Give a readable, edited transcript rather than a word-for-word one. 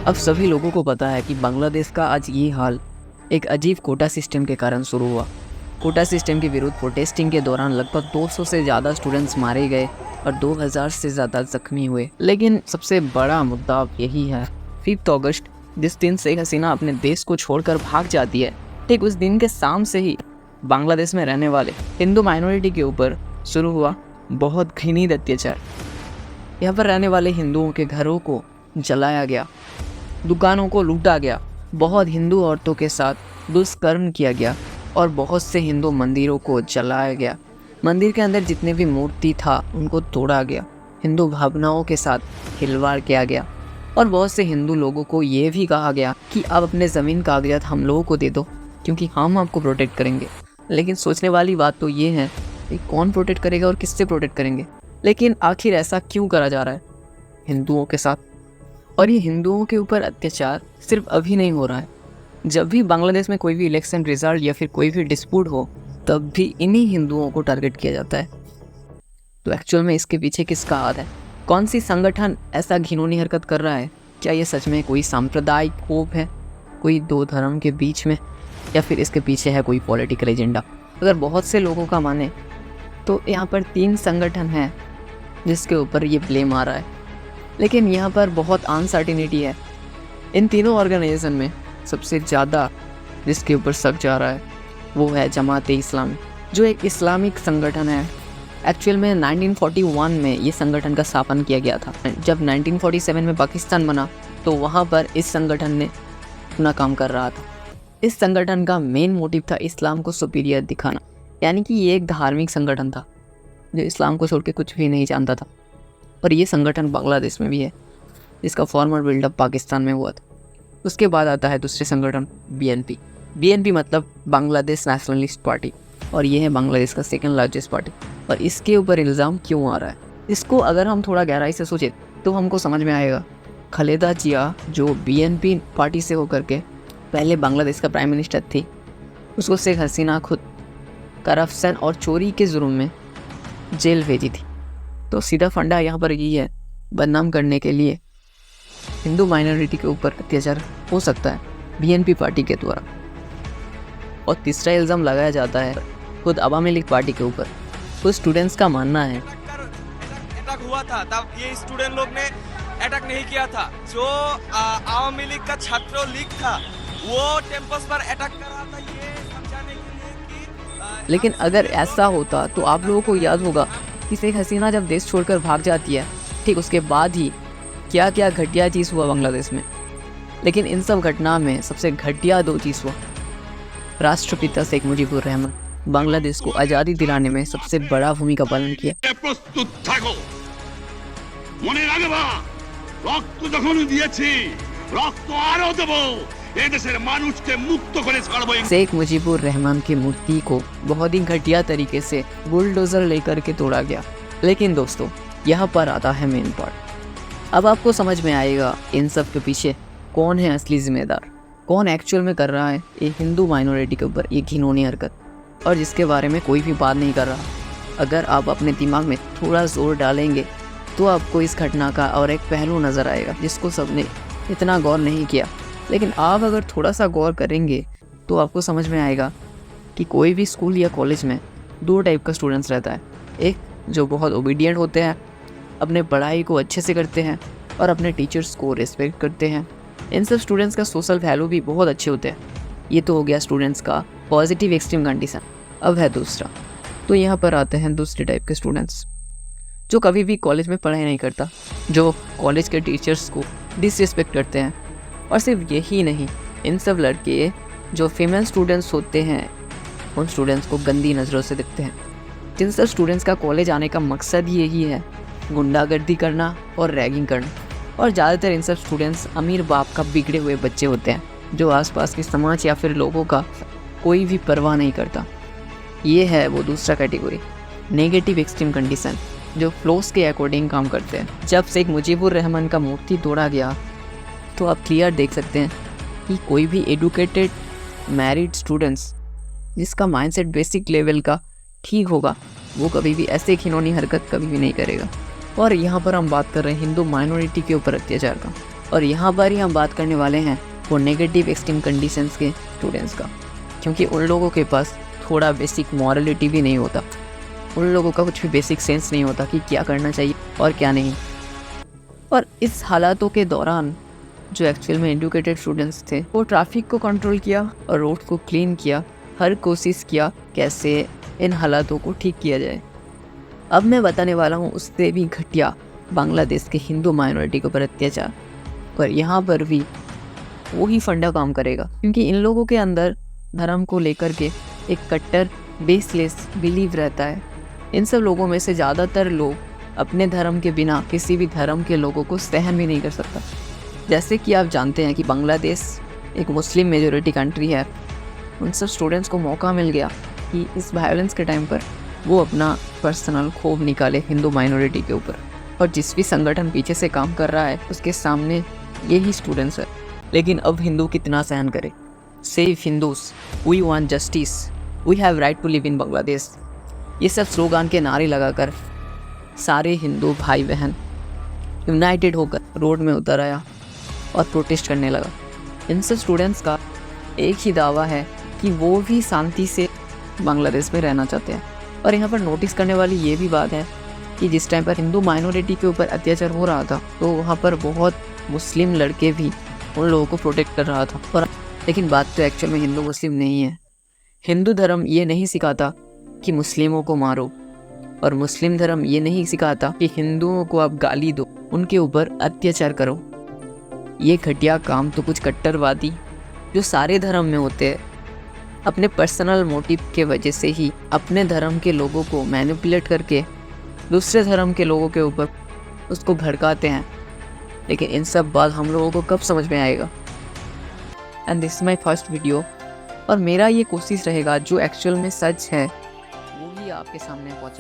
अब सभी लोगों को पता है कि बांग्लादेश का आज ये हाल एक अजीब कोटा सिस्टम के कारण शुरू हुआ। कोटा सिस्टम के विरुद्ध प्रोटेस्टिंग के दौरान लगभग 200 से ज़्यादा स्टूडेंट्स मारे गए और 2000 से ज़्यादा जख्मी हुए। लेकिन सबसे बड़ा मुद्दा अब यही है, 5 अगस्त जिस दिन शेख हसीना अपने देश को छोड़कर भाग जाती है, ठीक उस दिन के शाम से ही बांग्लादेश में रहने वाले हिंदू माइनॉरिटी के ऊपर शुरू हुआ बहुत घृणित अत्याचार। यहाँ पर रहने वाले हिंदुओं के घरों को जलाया गया, दुकानों को लूटा गया, बहुत हिंदू औरतों के साथ दुष्कर्म किया गया और बहुत से हिंदू मंदिरों को जलाया गया। मंदिर के अंदर जितने भी मूर्ति था उनको तोड़ा गया, हिंदू भावनाओं के साथ खिलवाड़ किया गया और बहुत से हिंदू लोगों को ये भी कहा गया कि आप अपने ज़मीन कागजात हम लोगों को दे दो क्योंकि हम आपको प्रोटेक्ट करेंगे। लेकिन सोचने वाली बात तो ये है कि कौन प्रोटेक्ट करेगा और किससे प्रोटेक्ट करेंगे। लेकिन आखिर ऐसा क्यों करा जा रहा है हिंदुओं के साथ? और ये हिंदुओं के ऊपर अत्याचार सिर्फ अभी नहीं हो रहा है। जब भी बांग्लादेश में कोई भी इलेक्शन रिजल्ट या फिर कोई भी डिस्प्यूट हो तब भी इन्हीं हिंदुओं को टारगेट किया जाता है। तो एक्चुअल में इसके पीछे किसका हाथ है? कौन सी संगठन ऐसा घिनौनी हरकत कर रहा है? क्या ये सच में कोई सांप्रदायिक कोप है, कोई दो धर्म के बीच में, या फिर इसके पीछे है कोई पॉलिटिकल एजेंडा? अगर बहुत से लोगों का माने तो यहाँ पर 3 संगठन हैं जिसके ऊपर ये ब्लेम आ रहा है। लेकिन यहाँ पर बहुत अनसर्टिनिटी है। इन तीनों ऑर्गेनाइजेशन में सबसे ज़्यादा जिसके ऊपर शक जा रहा है वो है जमात इस्लामी, जो एक इस्लामिक संगठन है। एक्चुअल में 1941 में ये संगठन का स्थापना किया गया था। जब 1947 में पाकिस्तान बना तो वहाँ पर इस संगठन ने अपना काम कर रहा था। इस संगठन का मेन मोटिव था इस्लाम को सुपीरियर दिखाना, यानी कि ये एक धार्मिक संगठन था जो इस्लाम को छोड़ के कुछ भी नहीं जानता था। और ये संगठन बांग्लादेश में भी है जिसका फॉर्मर बिल्डअप पाकिस्तान में हुआ था। उसके बाद आता है दूसरे संगठन बीएनपी। बीएनपी मतलब बांग्लादेश नेशनलिस्ट पार्टी, और ये है बांग्लादेश का सेकंड लार्जेस्ट पार्टी। और इसके ऊपर इल्ज़ाम क्यों आ रहा है, इसको अगर हम थोड़ा गहराई से सोचें तो हमको समझ में आएगा। खालेदा जिया जो बीएनपी पार्टी से होकर के पहले बांग्लादेश का प्राइम मिनिस्टर थी, उसको शेख हसीना खुद करप्शन और चोरी के जुर्म में जेल भेजी थी। तो सीधा फंडा यहाँ पर यही है, बदनाम करने के लिए हिंदू माइनॉरिटी के ऊपर अत्याचार हो सकता है बीएनपी पार्टी के द्वारा। और तीसरा इल्ज़ाम लगाया जाता है खुद अवामी लीग पार्टी के ऊपर। तो स्टूडेंट्स का मानना है अटैक हुआ था तब ये स्टूडेंट लोग ने अटैक नहीं किया था, जो अवामी लीग का छात्र लीग था वो टेम्पस पर अटैक कर रहा था, ये समझाने के लिए कि लेकिन अगर ऐसा होता तो आप लोगों को याद होगा कि शेख हसीना जब देश छोड़कर भाग जाती है, ठीक उसके बाद ही क्या क्या घटिया चीज़ हुआ बांग्लादेश में। लेकिन इन सब घटना में सबसे घटिया 2 चीज़ हुआ। राष्ट्रपिता शेख मुजीबुर रहमान बांग्लादेश को आज़ादी दिलाने में सबसे बड़ा भूमिका पालन किया। প্রস্তুত থাকো, মনে রাখবা রক্ত যখন দিয়েছি রক্ত আরো দেব, এই দেশের মানুষকে মুক্ত করে ছাড়বো। शेख मुजीबुर रहमान की मूर्ति को बहुत ही घटिया तरीके से बुलडोज़र लेकर के तोड़ा गया। लेकिन दोस्तों यहाँ पर आता है मेन पार्ट। अब आपको समझ में आएगा इन सब के पीछे कौन है असली जिम्मेदार, कौन एक्चुअल में कर रहा है ये हिंदू माइनॉरिटी के ऊपर ये घिनौनी हरकत, और जिसके बारे में कोई भी बात नहीं कर रहा। अगर आप अपने दिमाग में थोड़ा जोर डालेंगे तो आपको इस घटना का और एक पहलू नज़र आएगा जिसको सबने इतना गौर नहीं किया। लेकिन आप अगर थोड़ा सा गौर करेंगे तो आपको समझ में आएगा कि कोई भी स्कूल या कॉलेज में 2 टाइप का स्टूडेंट्स रहता है। एक जो बहुत ओबीडियंट होते हैं, अपने पढ़ाई को अच्छे से करते हैं और अपने टीचर्स को रिस्पेक्ट करते हैं। इन सब स्टूडेंट्स का सोशल वैल्यू भी बहुत अच्छे होते हैं। ये तो हो गया स्टूडेंट्स का पॉजिटिव एक्सट्रीम कंडीशन। अब है दूसरा, तो यहाँ पर आते हैं दूसरे टाइप के स्टूडेंट्स जो कभी भी कॉलेज में पढ़ाई नहीं करता, जो कॉलेज के टीचर्स को डिसरिस्पेक्ट करते हैं। और सिर्फ यही नहीं, इन सब लड़के जो फीमेल स्टूडेंट्स होते हैं उन स्टूडेंट्स को गंदी नज़रों से देखते हैं। जिन सब स्टूडेंट्स का कॉलेज आने का मकसद ही यही है, गुंडागर्दी करना और रैगिंग करना। और ज़्यादातर इन सब स्टूडेंट्स अमीर बाप का बिगड़े हुए बच्चे होते हैं जो आसपास के समाज या फिर लोगों का कोई भी परवाह नहीं करता। ये है वो दूसरा कैटेगरी, नेगेटिव एक्सट्रीम कंडीशन, जो फ्लोस के अकॉर्डिंग काम करते हैं। जब शेख मुजीबुर रहमान का मूर्ति तोड़ा गया तो आप क्लियर देख सकते हैं कि कोई भी एडुकेटेड मैरिड स्टूडेंट्स जिसका माइंडसेट बेसिक लेवल का ठीक होगा वो कभी भी ऐसे घिनौनी हरकत कभी भी नहीं करेगा। और यहाँ पर हम बात कर रहे हैं हिंदू माइनॉरिटी के ऊपर अत्याचार का। और यहाँ पर ही हम बात करने वाले हैं वो नेगेटिव एक्सट्रीम कंडीशंस के स्टूडेंट्स का, क्योंकि उन लोगों के पास थोड़ा बेसिक मॉरलिटी भी नहीं होता, उन लोगों का कुछ भी बेसिक सेंस नहीं होता कि क्या करना चाहिए और क्या नहीं। और इस हालातों के दौरान जो एक्चुअल में एजुकेटेड स्टूडेंट्स थे वो ट्रैफिक को कंट्रोल किया और रोड को क्लीन किया, हर कोशिश किया कैसे इन हालातों को ठीक किया जाए। अब मैं बताने वाला हूँ उससे भी घटिया बांग्लादेश के हिंदू माइनॉरिटी के ऊपर अत्याचार, और यहाँ पर भी वही फंडा काम करेगा, क्योंकि इन लोगों के अंदर धर्म को लेकर के एक कट्टर बेसलेस बिलीव रहता है। इन सब लोगों में से ज़्यादातर लोग अपने धर्म के बिना किसी भी धर्म के लोगों को सहन भी नहीं कर सकता। जैसे कि आप जानते हैं कि बांग्लादेश एक मुस्लिम मेजॉरिटी कंट्री है, उन सब स्टूडेंट्स को मौका मिल गया कि इस वायलेंस के टाइम पर वो अपना पर्सनल क्षोभ निकाले हिंदू माइनॉरिटी के ऊपर, और जिस भी संगठन पीछे से काम कर रहा है उसके सामने यही स्टूडेंट्स है। लेकिन अब हिंदू कितना सहन करे। Save Hindus, we want justice, we have right to live in Bangladesh, ये सब स्लोगान के नारे लगाकर सारे हिंदू भाई बहन यूनाइटेड होकर रोड में उतर आया और प्रोटेस्ट करने लगा। इन सब स्टूडेंट्स का एक ही दावा है कि वो भी शांति से बांग्लादेश में रहना चाहते हैं। और यहाँ पर नोटिस करने वाली ये भी बात है कि जिस टाइम पर हिंदू माइनॉरिटी के ऊपर अत्याचार हो रहा था तो वहाँ पर बहुत मुस्लिम लड़के भी उन लोगों को प्रोटेक्ट कर रहा था। और लेकिन बात तो एक्चुअल में हिंदू मुस्लिम नहीं है। हिंदू धर्म ये नहीं सिखाता कि मुस्लिमों को मारो, और मुस्लिम धर्म ये नहीं सिखाता कि हिंदुओं को आप गाली दो, उनके ऊपर अत्याचार करो। ये घटिया काम तो कुछ कट्टरवादी जो सारे धर्म में होते हैं अपने पर्सनल मोटिव के वजह से ही अपने धर्म के लोगों को मैनिपुलेट करके दूसरे धर्म के लोगों के ऊपर उसको भड़काते हैं। लेकिन इन सब बात हम लोगों को कब समझ में आएगा। And this my first video, और मेरा ये कोशिश रहेगा जो एक्चुअल में सच है वो ही आपके सामने पहुँचा।